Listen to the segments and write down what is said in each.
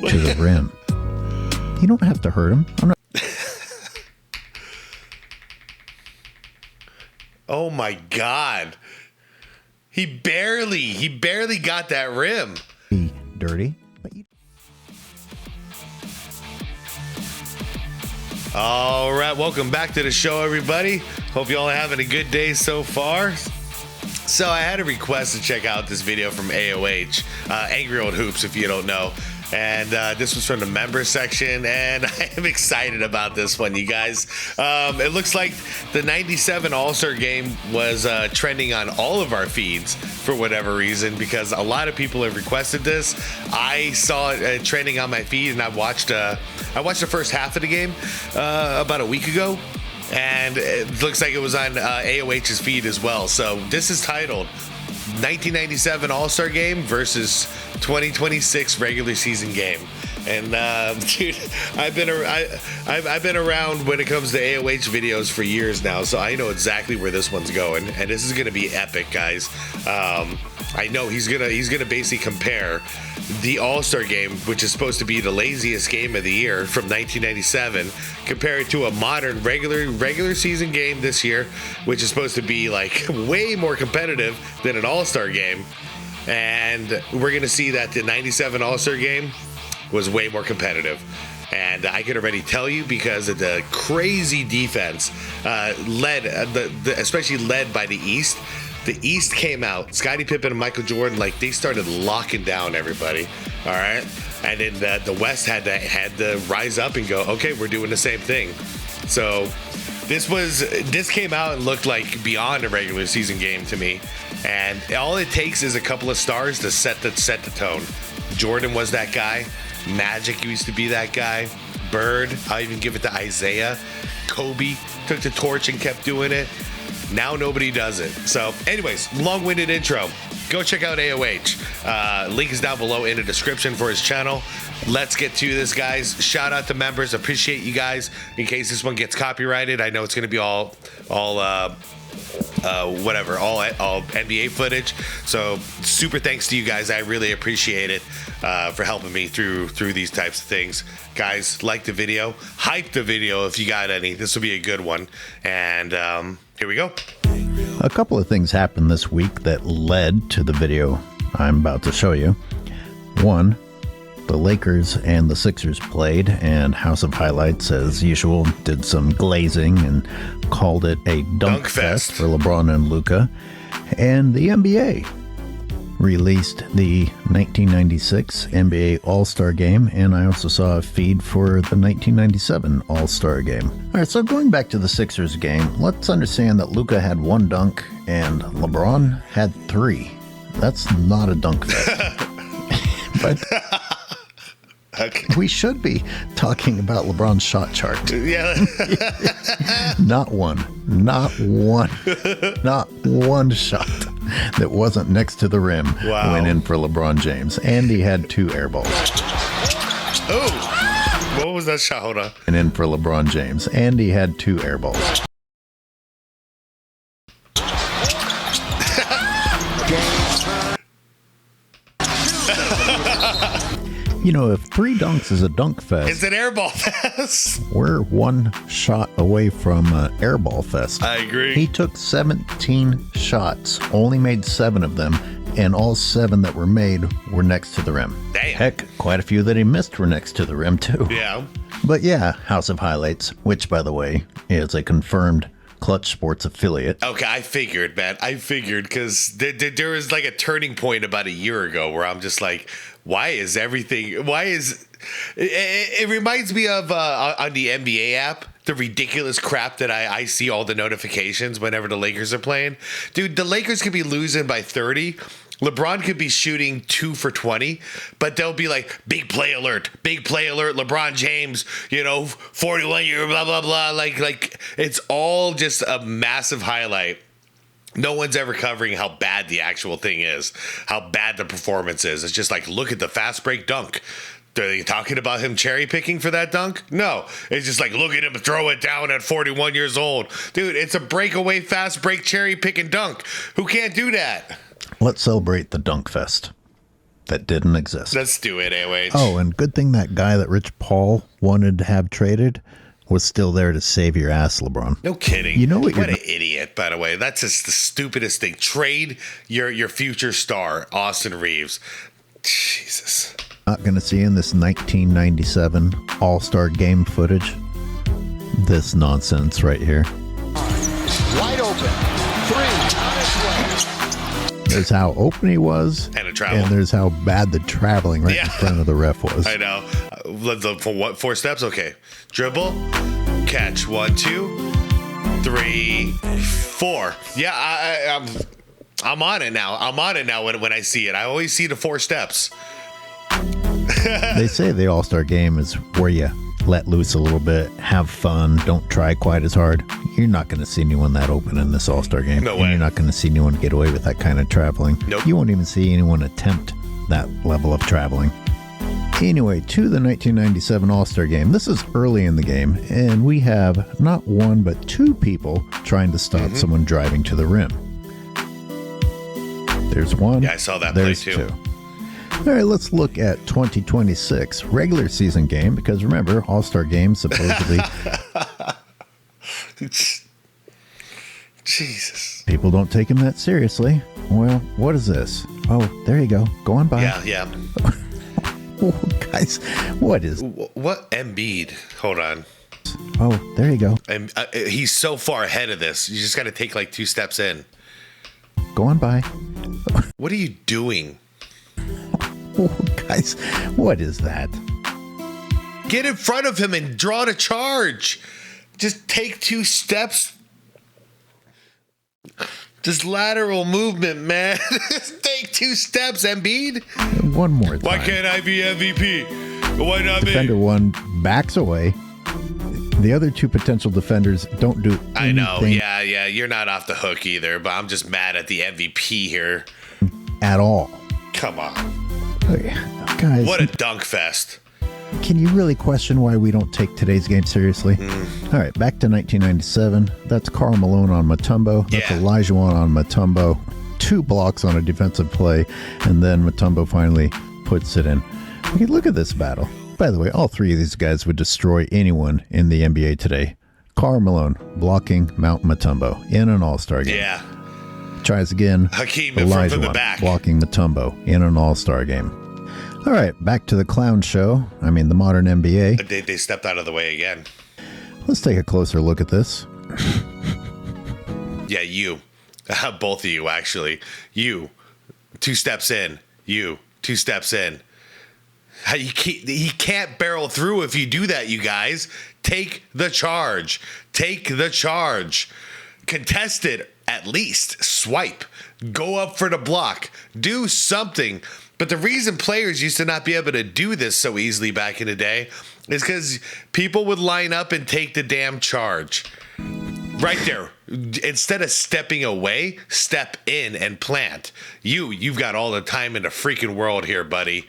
to the rim. You don't have to hurt him. I'm not. Oh my God. He barely got that rim. Be dirty, but you. All right, welcome back to the show, everybody. Hope you all are having a good day so far. So I had a request to check out this video from AOH, Angry Old Hoops, if you don't know. And this was from the member section, and I am excited about this one, you guys. It looks like the 97 All-Star game was trending on all of our feeds for whatever reason, because a lot of people have requested this. I saw it trending on my feed, and I watched the first half of the game about a week ago. And it looks like it was on AOH's feed as well. So this is titled 1997 All-Star Game versus 2026 regular season game. And dude, I've been around when it comes to AOH videos for years now, so I know exactly where this one's going, and this is gonna be epic, guys. I know he's gonna basically compare the All-Star game, which is supposed to be the laziest game of the year from 1997, compare it to a modern regular season game this year, which is supposed to be like way more competitive than an All-Star game. And we're gonna see that the 97 All-Star game was way more competitive. And I can already tell you, because of the crazy defense especially led by the East. The East came out, Scottie Pippen and Michael Jordan, like they started locking down everybody. All right. And then the West had to rise up and go, okay, we're doing the same thing. So this came out and looked like beyond a regular season game to me. And all it takes is a couple of stars to set the tone. Jordan was that guy. Magic used to be that guy. Bird, I'll even give it to Isaiah. Kobe took the torch and kept doing it. Now nobody does it. So anyways, long-winded intro. Go check out AOH. Link is down below in the description for his channel. Let's get to this, guys. Shout out to members. Appreciate you guys. In case this one gets copyrighted, I know it's going to be all NBA footage. So super thanks to you guys. I really appreciate it for helping me through these types of things. Guys, like the video, hype the video if you got any. This will be a good one. And here we go. A couple of things happened this week that led to the video I'm about to show you. One, the Lakers and the Sixers played, and House of Highlights, as usual, did some glazing and called it a dunk fest for LeBron and Luka. And the NBA released the 1996 NBA All-Star Game, and I also saw a feed for the 1997 All-Star Game. All right, so going back to the Sixers game, let's understand that Luka had one dunk and LeBron had three. That's not a dunk fest. But okay. We should be talking about LeBron's shot chart. Yeah. Not one shot that wasn't next to the rim went in for LeBron James. And he had two air balls. Oh, what was that shot? Hold on. And in for LeBron James. And he had two air balls. You know, if three dunks is a dunk fest, it's an airball fest. We're one shot away from an airball fest. I agree. He took 17 shots, only made 7 of them, and all 7 that were made were next to the rim. Damn. Heck, quite a few that he missed were next to the rim, too. Yeah. But yeah, House of Highlights, which, by the way, is a confirmed Clutch Sports affiliate. Okay, I figured, man. I figured, because there was like a turning point about a year ago where I'm just like, it reminds me of on the NBA app, the ridiculous crap that I see all the notifications whenever the Lakers are playing. Dude, the Lakers could be losing by 30. LeBron could be shooting 2 for 20, but they'll be like, big play alert, LeBron James, 41 year, blah, blah, blah. Like it's all just a massive highlight. No one's ever covering how bad the actual thing is, how bad the performance is. It's just like, look at the fast break dunk. Are they talking about him cherry picking for that dunk? No. It's just like, look at him throw it down at 41 years old. Dude, it's a breakaway fast break cherry picking dunk. Who can't do that? Let's celebrate the dunk fest. that didn't exist. Let's do it, AOH. Oh, and good thing that guy that Rich Paul wanted to have traded was still there to save your ass, LeBron. No kidding. You know what? What an idiot, by the way. That's just the stupidest thing. Trade your future star, Austin Reeves. Jesus. Not going to see in this 1997 All-Star Game footage. This nonsense right here. Wide open. 3 on its way. There's how open he was, And a travel. and there's how bad the traveling right in front of the ref was. I know. Let's look for what? 4 steps? Okay. Dribble. Catch. 1, 2, 3, 4. Yeah, I'm on it now. I'm on it now when I see it. I always see the 4 steps. They say the All-Star Game is where you let loose a little bit, have fun, don't try quite as hard. You're not going to see anyone that open in this All-Star Game. No And way. you're not going to see anyone get away with that kind of traveling. Nope. You won't even see anyone attempt that level of traveling. Anyway, to the 1997 All-Star Game. This is early in the game, and we have not one but 2 people trying to stop someone driving to the rim. There's one. Yeah, I saw that play There's too. 2. All right, let's look at 2026 regular season game, because remember, All-Star Game supposedly Jesus. people don't take him that seriously. Well, what is this? Oh, there you go. Go on by. Yeah. Oh, guys, what is? What Embiid? Hold on. Oh, there you go. And he's so far ahead of this. You just got to take like 2 steps in. Go on by. What are you doing? Oh, guys, what is that? Get in front of him and draw the charge. Just take 2 steps. Just lateral movement, man. Just take 2 steps, Embiid. One more time. Why can't I be MVP? Why not Defender me? 1 backs away. The other 2 potential defenders don't do anything. I know. Yeah. You're not off the hook either, but I'm just mad at the MVP here. At all. Come on. Guys, What a dunk fest. can you really question why we don't take today's game seriously? All right, back to 1997. That's Karl Malone on Mutombo. That's Yeah. Olajuwon on Mutombo. 2 blocks on a defensive play, and then Mutombo finally puts it in. Okay, look at this battle. By the way, all 3 of these guys would destroy anyone in the NBA today. Karl Malone blocking Mount Mutombo in an All-Star game. Yeah. Tries again. Hakeem from the Olajuwon back. blocking Mutombo in an All-Star game. All right, back to the clown show. I mean, the modern NBA. They stepped out of the way again. Let's take a closer look at this. Yeah, you. Both of you, actually. You. 2 steps in. You. 2 steps in. He can't barrel through if you do that, you guys. Take the charge. Take the charge. Contest it, at least. Swipe. Go up for the block. Do something. But the reason players used to not be able to do this so easily back in the day is because people would line up and take the damn charge. Right there. Instead of stepping away, step in and plant. You've got all the time in the freaking world here, buddy.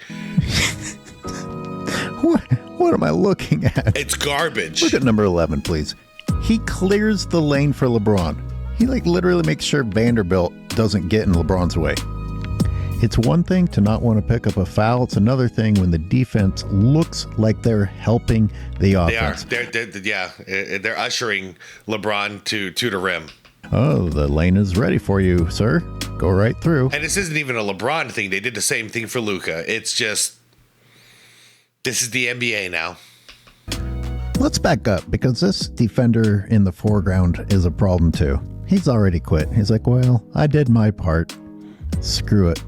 What am I looking at? It's garbage. Look at number 11, please. He clears the lane for LeBron. He literally makes sure Vanderbilt doesn't get in LeBron's way. It's one thing to not want to pick up a foul. It's another thing when the defense looks like they're helping the offense. They're ushering LeBron to the rim. Oh, the lane is ready for you, sir. Go right through. And this isn't even a LeBron thing. They did the same thing for Luka. It's just, this is the NBA now. Let's back up, because this defender in the foreground is a problem too. He's already quit. He's like, well, I did my part. Screw it.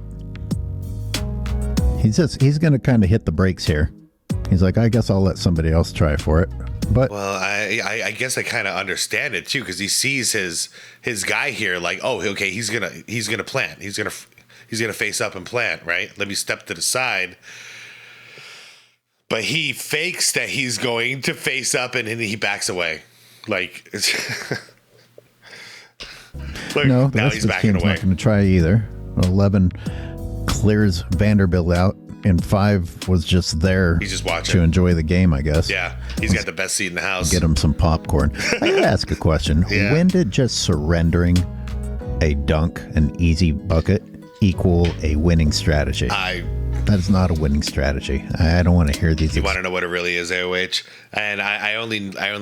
He's going to kind of hit the brakes here. He's like, I guess I'll let somebody else try for it. But Well, I guess I kind of understand it too, because he sees his guy here like, oh, okay, he's gonna plant. He's gonna face up and plant, right? Let me step to the side. But he fakes that he's going to face up, and then he backs away. Like, look, no, the now rest he's of the backing team's away. not going to try either. 11 clears Vanderbilt out, and 5 was just there He's just watching. to enjoy the game, I guess. Yeah, he's got the best seat in the house. Get him some popcorn. I gotta ask a question. Yeah. When did just surrendering a dunk, an easy bucket, equal a winning strategy? I That is not a winning strategy. I don't want to hear these. You want to know what it really is, AOH? And I only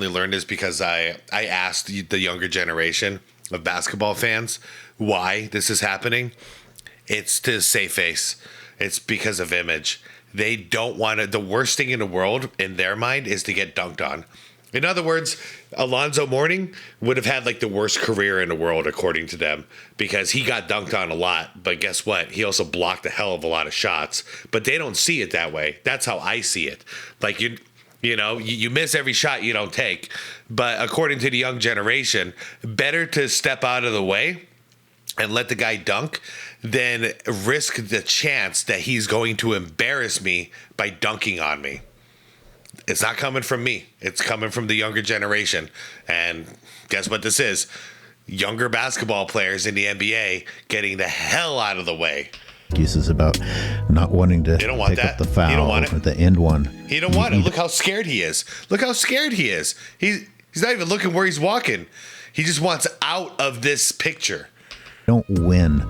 learned this because I asked the younger generation of basketball fans why this is happening. It's to save face. It's because of image. They don't want to. The worst thing in the world in their mind is to get dunked on. In other words, Alonzo Mourning would have had like the worst career in the world, according to them, because he got dunked on a lot. But guess what? He also blocked a hell of a lot of shots. But they don't see it that way. That's how I see it. Like you miss every shot you don't take. But according to the young generation, better to step out of the way and let the guy dunk than risk the chance that he's going to embarrass me by dunking on me. It's not coming from me. It's coming from the younger generation. And guess what this is? Younger basketball players in the NBA getting the hell out of the way. Excuses about not wanting to pick up the foul. He don't want it. Or the end one. He don't want it. Look how scared he is. Look how scared he is. He's not even looking where he's walking. He just wants out of this picture. Don't win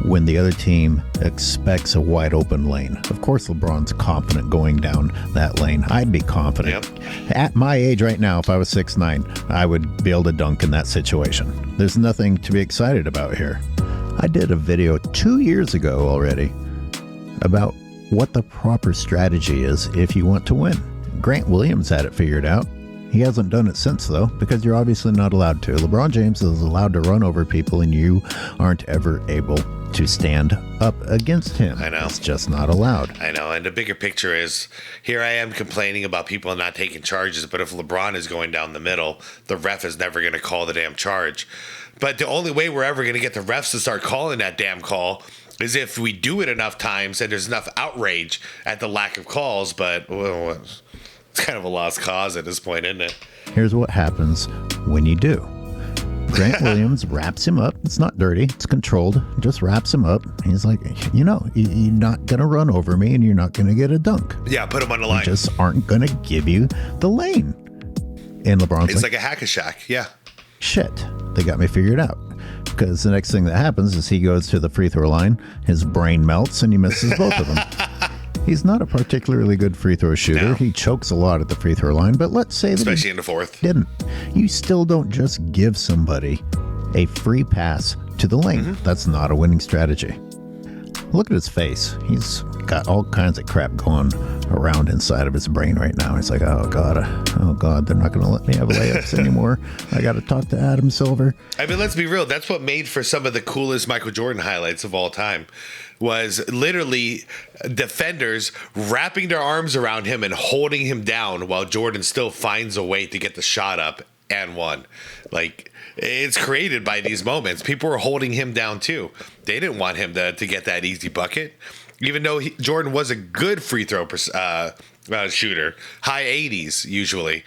when the other team expects a wide open lane. Of course, LeBron's confident going down that lane. I'd be confident. Yep. At my age right now, if I was 6'9", I would be able to dunk in that situation. There's nothing to be excited about here. I did a video 2 years ago already about what the proper strategy is if you want to win. Grant Williams had it figured out. He hasn't done it since, though, because you're obviously not allowed to. LeBron James is allowed to run over people, and you aren't ever able to stand up against him. I know. It's just not allowed. I know. And the bigger picture is, here I am complaining about people not taking charges, but if LeBron is going down the middle, the ref is never going to call the damn charge. But the only way we're ever going to get the refs to start calling that damn call is if we do it enough times and there's enough outrage at the lack of calls. But well, it's kind of a lost cause at this point, isn't it? Here's what happens when you do. Grant Williams wraps him up. It's not dirty. It's controlled. Just wraps him up. He's like, you're not going to run over me and you're not going to get a dunk. Yeah, put him on the line. They just aren't going to give you the lane. And LeBron's it's like a hack-a-shack. Yeah. Shit, they got me figured out. Because the next thing that happens is he goes to the free throw line, his brain melts, and he misses both of them. He's not a particularly good free throw shooter. No. He chokes a lot at the free throw line, but let's say that especially in the fourth. Didn't. You still don't just give somebody a free pass to the lane. Mm-hmm. That's not a winning strategy. Look at his face. He's got all kinds of crap going around inside of his brain right now. He's like, oh God, they're not going to let me have layups anymore. I got to talk to Adam Silver. I mean, let's be real. That's what made for some of the coolest Michael Jordan highlights of all time. Was literally defenders wrapping their arms around him and holding him down while Jordan still finds a way to get the shot up and won. Like, it's created by these moments. People were holding him down too. They didn't want him to get that easy bucket, even though Jordan was a good free throw shooter, high 80s usually.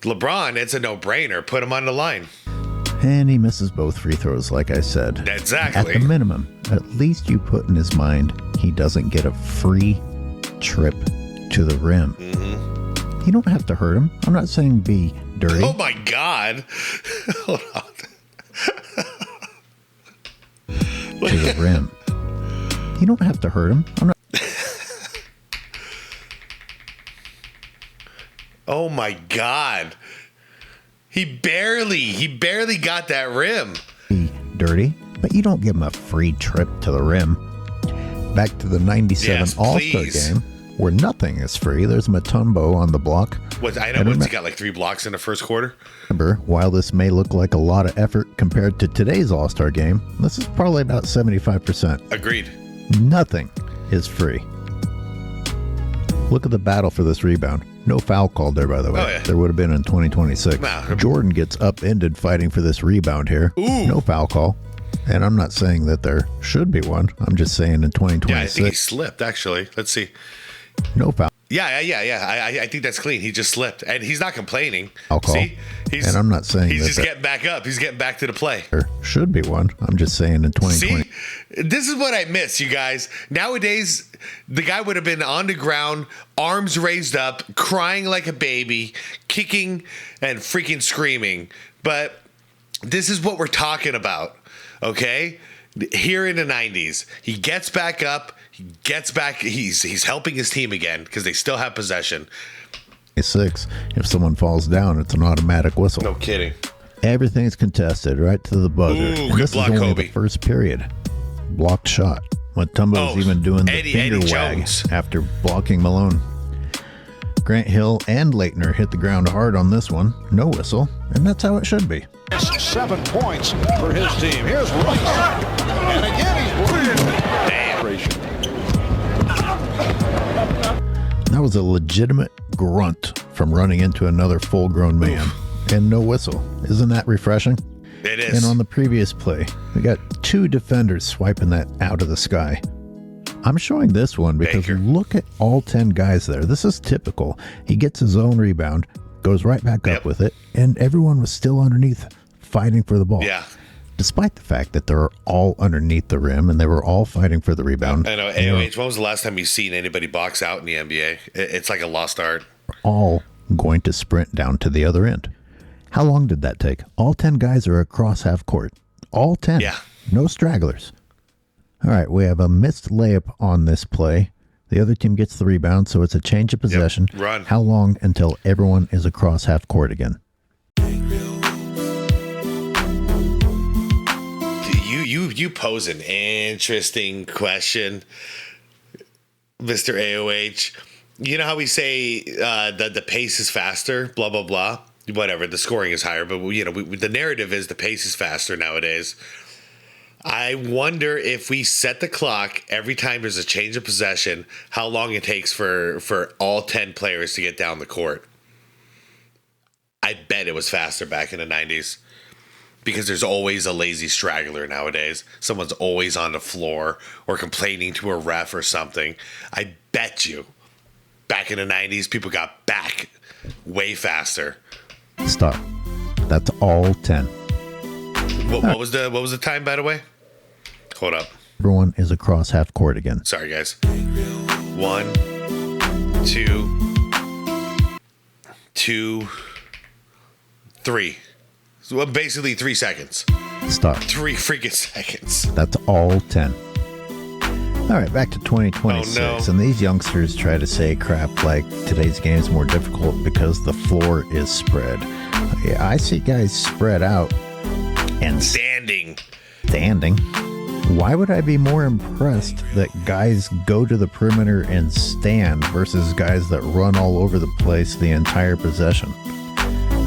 LeBron, it's a no-brainer. Put him on the line. And he misses both free throws, like I said. Exactly. At the minimum, at least you put in his mind he doesn't get a free trip to the rim. Mm-hmm. You don't have to hurt him. I'm not saying be dirty. Oh my God. Hold on. To the rim. You don't have to hurt him. I'm not. Oh my God. He barely got that rim. Be dirty, but you don't give him a free trip to the rim. Back to the 97 All-Star game, where nothing is free. There's Mutombo on the block. I know he got like 3 blocks in the first quarter. Remember, while this may look like a lot of effort compared to today's All-Star game, this is probably about 75%. Agreed. Nothing is free. Look at the battle for this rebound. No foul called there, by the way. Oh, yeah. There would have been in 2026. Nah. Jordan gets upended fighting for this rebound here. Ooh. No foul call. And I'm not saying that there should be one. I'm just saying in 2026. Yeah, I think he slipped, actually. Let's see. No foul. Yeah. I think that's clean. He just slipped. And he's not complaining. Foul call. See? And I'm not saying he's just getting back up. He's getting back to the play. There should be one. I'm just saying in 2020. See? This is what I miss, you guys. Nowadays, the guy would have been on the ground, arms raised up, crying like a baby, kicking and freaking screaming. But this is what we're talking about, okay? Here in the 90s, he gets back up. He gets back. He's helping his team again because they still have possession. 6. If someone falls down, it's an automatic whistle. No kidding. Everything's contested right to the buzzer. Ooh, and good this block, is only Kobe. the first period. Blocked shot. Mutombo's even doing the finger wag Jones. after blocking Malone. Grant Hill and Leitner hit the ground hard on this one. No whistle, and that's how it should be. 7 points for his team. Here's Rice. And again, he's That was a legitimate grunt from running into another full-grown man. And no whistle. Isn't that refreshing? It is. And on the previous play, we got 2 defenders swiping that out of the sky. I'm showing this one because Baker. look at all 10 guys there. This is typical. He gets his own rebound, goes right back up with it, and everyone was still underneath fighting for the ball. Yeah. Despite the fact that they're all underneath the rim and they were all fighting for the rebound. I know. AOH, when was the last time you've seen anybody box out in the NBA? It's like a lost art. All going to sprint down to the other end. How long did that take? All 10 guys are across half court. All 10. Yeah. No stragglers. All right, we have a missed layup on this play. The other team gets the rebound, so it's a change of possession. Run. How long until everyone is across half court again? You pose an interesting question, Mr. AOH. You know how we say that the pace is faster, blah, blah, blah. Whatever, the scoring is higher, but the narrative is the pace is faster nowadays. I wonder if we set the clock every time there's a change of possession, how long it takes for all 10 players to get down the court. I bet it was faster back in the 90s because there's always a lazy straggler nowadays. Someone's always on the floor or complaining to a ref or something. I bet you back in the 90s, people got back way faster. Stop. That's all 10. What was the time, by the way? Hold up. Everyone is across half court again. Sorry, guys. 1, 2, 3. So basically 3 seconds. Stop. 3 freaking seconds. That's all 10. All right, back to 2026. Oh, no. And these youngsters try to say crap like today's game is more difficult because the floor is spread. Yeah, I see guys spread out and Standing. Why would I be more impressed that guys go to the perimeter and stand versus guys that run all over the place the entire possession?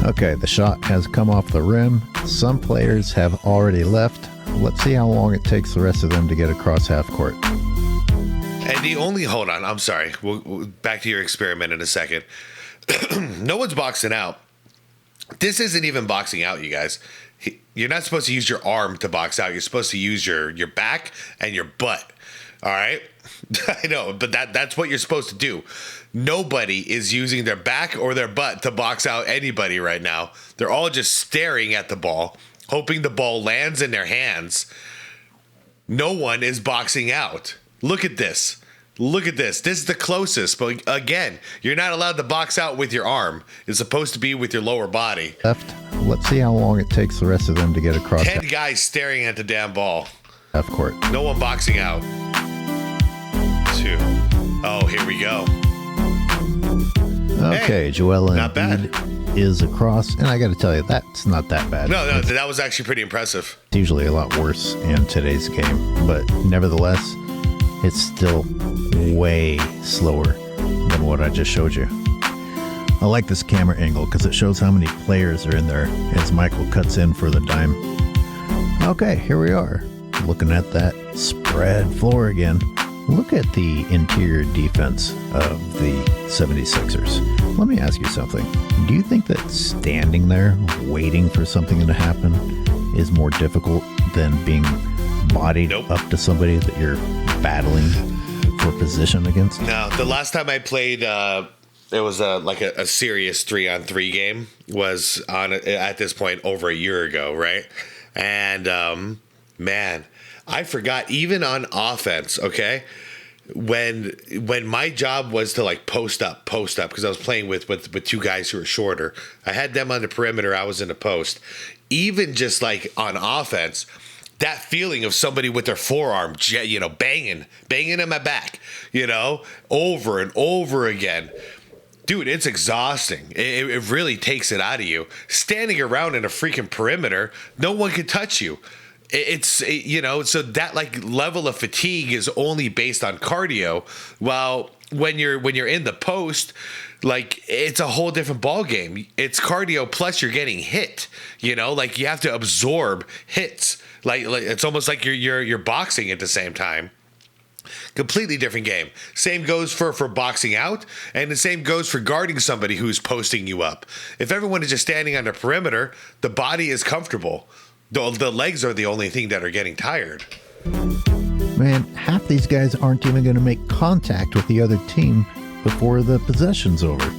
Okay, the shot has come off the rim. Some players have already left. Let's see how long it takes the rest of them to get across half court. And hold on, I'm sorry. We'll back to your experiment in a second. No one's boxing out. This isn't even boxing out, you guys. You're not supposed to use your arm to box out. You're supposed to use your back and your butt. All right? I know, but that's what you're supposed to do. Nobody is using their back or their butt to box out anybody right now. They're all just staring at the ball, hoping the ball lands in their hands. No one is boxing out. Look at this. Look at this. This is the closest. But again, you're not allowed to box out with your arm. It's supposed to be with your lower body. Left. Let's see how long it takes the rest of them to get across 10 guys staring at the damn ball. half court. No one boxing out. 2. Oh, here we go. Okay, Hey, Joel not bad. Embiid is across, and I got to tell you, that's not that bad. No, that was actually pretty impressive. It's usually a lot worse in today's game, but nevertheless, it's still way slower than what I just showed you. I like this camera angle because it shows how many players are in there as Michael cuts in for the dime. Okay, here we are, looking at that spread floor again. Look at the interior defense of the 76ers. Let me ask you something. Do you think that standing there waiting for something to happen is more difficult than being bodied up to somebody that you're battling for position against? No, the last time I played, it was like a serious 3-on-3 game. Was on at this point over a year ago, right? And man, I forgot even on offense. Okay, when my job was to like post up because I was playing with 2 guys who were shorter. I had them on the perimeter. I was in the post. Even just like on offense, that feeling of somebody with their forearm, banging in my back, over and over again. Dude, it's exhausting. It really takes it out of you. Standing around in a freaking perimeter, no one can touch you. So that like level of fatigue is only based on cardio. While when you're in the post, like it's a whole different ball game. It's cardio plus you're getting hit. Like you have to absorb hits. Like it's almost like you're boxing at the same time. Completely different game. Same goes for boxing out, and the same goes for guarding somebody who's posting you up. If everyone is just standing on the perimeter, the body is comfortable. The legs are the only thing that are getting tired. Man, half these guys aren't even going to make contact with the other team before the possession's over.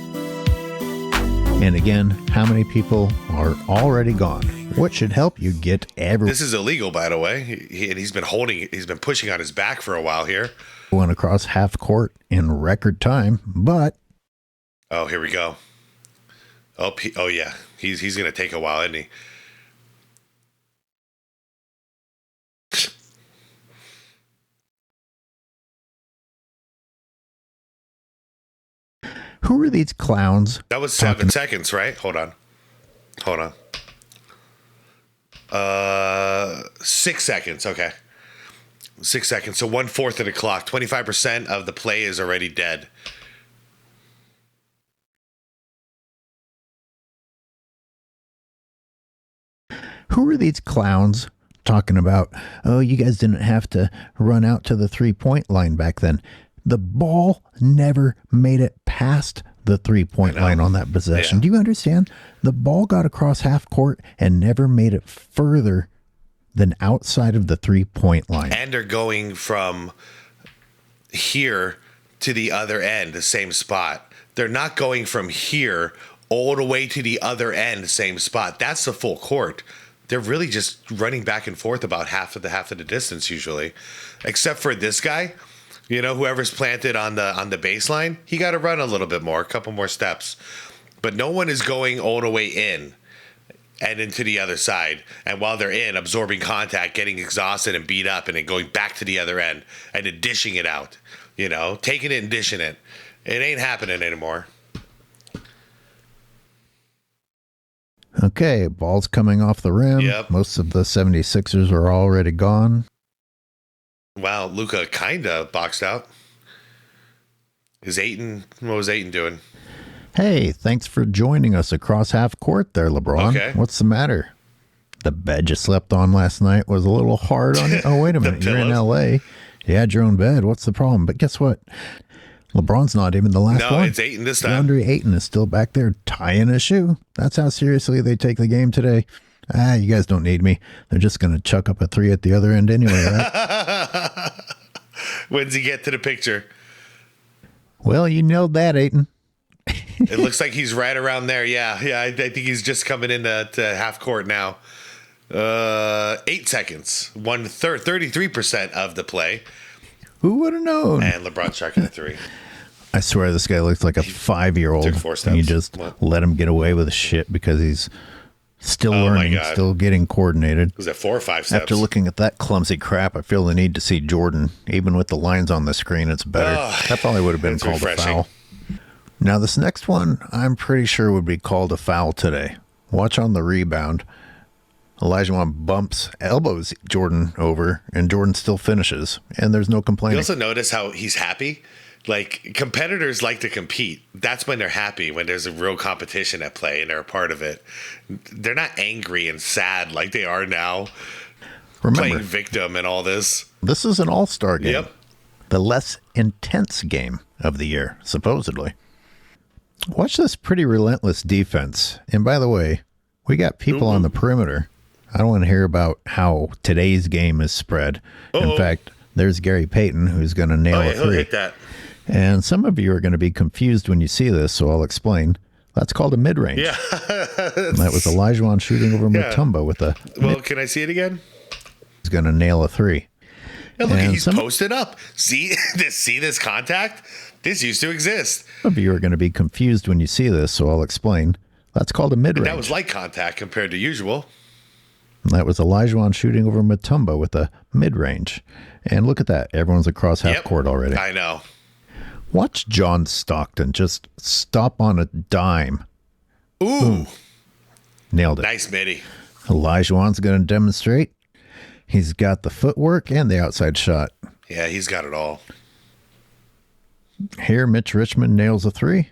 And again, how many people are already gone? What should help you get everyone? This is illegal, by the way. He's been pushing on his back for a while here. Went across half court in record time, but oh, here we go. Oh yeah, he's going to take a while, isn't he? Who are these clowns? That was 7 seconds, right? Hold on. 6 seconds. Okay. 6 seconds. So 1/4 of the clock. 25% of the play is already dead. Who are these clowns talking about, oh, you guys didn't have to run out to the 3-point line back then? The ball never made it past the 3-point line on that possession. Yeah. Do you understand? The ball got across half court and never made it further than outside of the 3-point line. And they're going from here to the other end, the same spot. They're not going from here all the way to the other end, same spot. That's the full court. They're really just running back and forth about half of the distance usually, except for this guy. Whoever's planted on the baseline, he got to run a little bit more, a couple more steps. But no one is going all the way in and into the other side. And while they're in, absorbing contact, getting exhausted and beat up, and then going back to the other end and then dishing it out. Taking it and dishing it. It ain't happening anymore. Okay, ball's coming off the rim. Yep. Most of the 76ers are already gone. Wow, Luka kind of boxed out. What was Ayton doing? Hey, thanks for joining us across half court there, LeBron. Okay. What's the matter? The bed you slept on last night was a little hard on you. Oh, wait a minute. You're in L.A. You had your own bed. What's the problem? But guess what? LeBron's not even the last one. No, it's Ayton this time. DeAndre Ayton is still back there tying a shoe. That's how seriously they take the game today. You guys don't need me. They're just going to chuck up a 3 at the other end anyway, right? When does he get to the picture? Well, you nailed that, Ayton. It looks like he's right around there. Yeah. I think he's just coming into half court now. 8 seconds. 33% of the play. Who would have known? And LeBron striking a 3. I swear this guy looks like a 5-year-old. Took 4 steps. And you just let him get away with shit because he's still learning, still getting coordinated. Was that 4 or 5 steps? After looking at that clumsy crap, I feel the need to see Jordan. Even with the lines on the screen, it's better. That probably would have been called a foul. Now, this next one, I'm pretty sure would be called a foul today. Watch on the rebound. Olajuwon elbows Jordan over, and Jordan still finishes, and there's no complaining. You also notice how he's happy? Like, competitors like to compete. That's when they're happy, when there's a real competition at play and they're a part of it. They're not angry and sad like they are now. Remember, playing victim and all this. This is an all-star game. Yep. The less intense game of the year, supposedly. Watch this pretty relentless defense. And by the way, we got people on the perimeter. I don't want to hear about how today's game is spread. In fact, there's Gary Payton, who's going to nail a 3. He'll hit that. And some of you are going to be confused when you see this, so I'll explain. That's called a mid-range. Yeah. That was Olajuwon shooting over Mutombo with a... Well, can I see it again? He's going to nail a 3. Yeah, look, he's posted up. See this contact? This used to exist. Some of you are going to be confused when you see this, so I'll explain. That's called a mid-range. That was light contact compared to usual. That was Juan shooting over Mutombo with a mid-range. And look at that. Everyone's across half court already. I know. Watch John Stockton just stop on a dime. Ooh. Boom. Nailed it. Nice midi. Juan's going to demonstrate. He's got the footwork and the outside shot. Yeah, he's got it all. Here, Mitch Richmond nails a 3.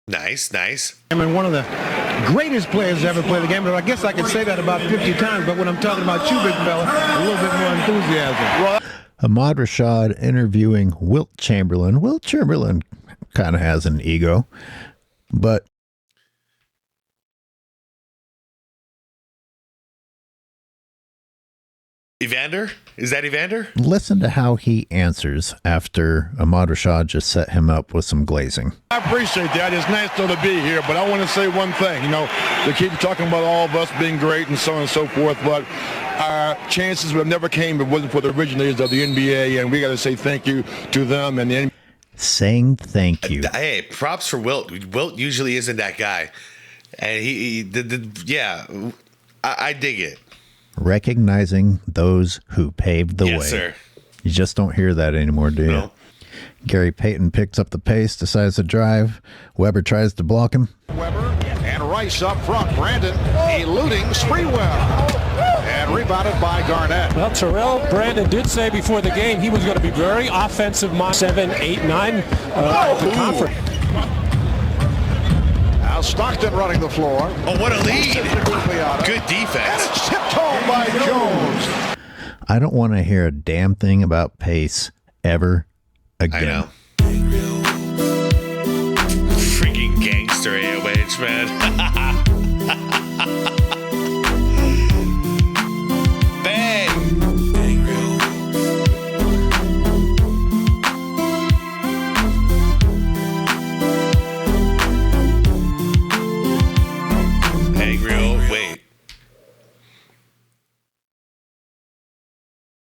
Nice, nice. I mean, one of the greatest players to ever play the game, but I guess I can say that about 50 times, but when I'm talking about you, big fella, a little bit more enthusiasm. Well, Ahmad Rashad interviewing Wilt Chamberlain. Wilt Chamberlain kind of has an ego, but Evander? Is that Evander? listen to how he answers after Ahmad Rashad just set him up with some glazing. I appreciate that. It's nice still to be here, but I want to say one thing. You know, they keep talking about all of us being great and so on and so forth, but our chances would have never came if it wasn't for the originators of the NBA, and we got to say thank you to them and the NBA. Saying thank you. Hey, props for Wilt. Wilt usually isn't that guy. And yeah, I dig it. Recognizing those who paved the way. Yes, sir. You just don't hear that anymore, do you? No. Gary Payton picks up the pace, decides to drive. Weber tries to block him. Weber and Rice up front. Brandon eluding Sprewell. And rebounded by Garnett. Well, Terrell Brandon did say before the game he was going to be very offensive. 7, 8, 9 the conference. Now Stockton running the floor. Oh, what a lead. Good defense. And it's tipped home by Jones. I don't want to hear a damn thing about pace ever again. I know. Freaking gangster AOH, man. Bang. Wait.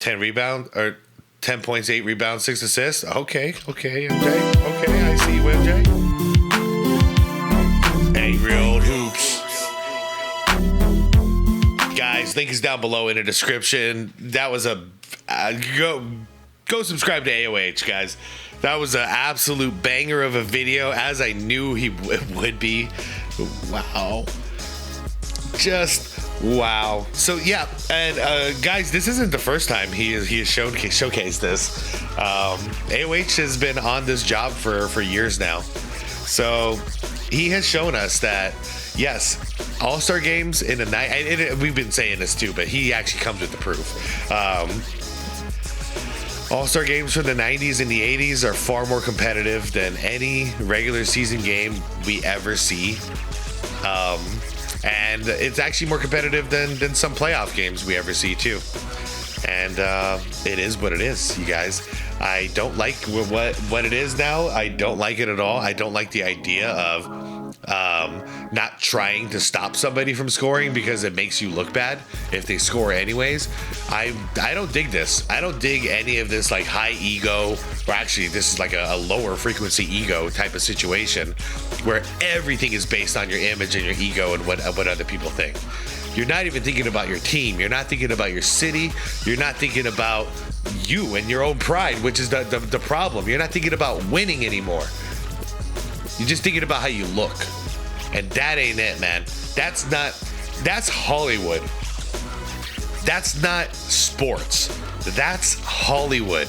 10 rebound or 10 points, 8 rebounds, 6 assists. Okay, MJ. Okay, I see you, MJ. Angry old hoops. Guys, link is down below in the description. That was a go subscribe to AOH, guys. That was an absolute banger of a video, as I knew he would be. Wow. Just wow. So yeah, and guys, this isn't the first time he has showcased this. AOH has been on this job for years now, so he has shown us that yes, All-Star games in the night. And we've been saying this too, but he actually comes with the proof. All-Star games from the 90s and the 80s are far more competitive than any regular season game we ever see. And it's actually more competitive than some playoff games we ever see too. And it is what it is, you guys. I don't like what it is now. I don't like it at all. I don't like the idea of not trying to stop somebody from scoring because it makes you look bad if they score anyways. I don't dig this. I don't dig any of this like high ego, or actually this is like a lower frequency ego type of situation where everything is based on your image and your ego and what other people think. You're not even thinking about your team. You're not thinking about your city. You're not thinking about you and your own pride, which is the problem. You're not thinking about winning anymore. You're just thinking about how you look. And that ain't it, man. That's Hollywood. That's not sports. That's Hollywood.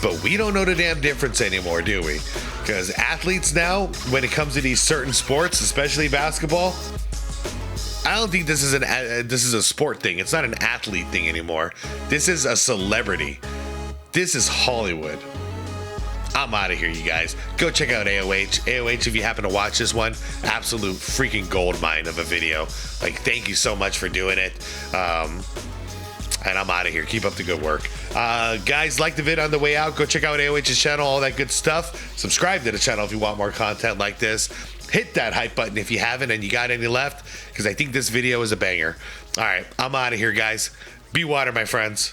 But we don't know the damn difference anymore, do we? Because athletes now, when it comes to these certain sports, especially basketball, I don't think this is a sport thing. It's not an athlete thing anymore. This is a celebrity. This is Hollywood. I'm out of here, you guys. Go check out AOH. AOH, if you happen to watch this one, absolute freaking gold mine of a video. Like, thank you so much for doing it. And I'm out of here. Keep up the good work. Guys, like the vid on the way out. Go check out AOH's channel, all that good stuff. Subscribe to the channel if you want more content like this. Hit that hype button if you haven't and you got any left, because I think this video is a banger. All right, I'm out of here, guys. Be water, my friends.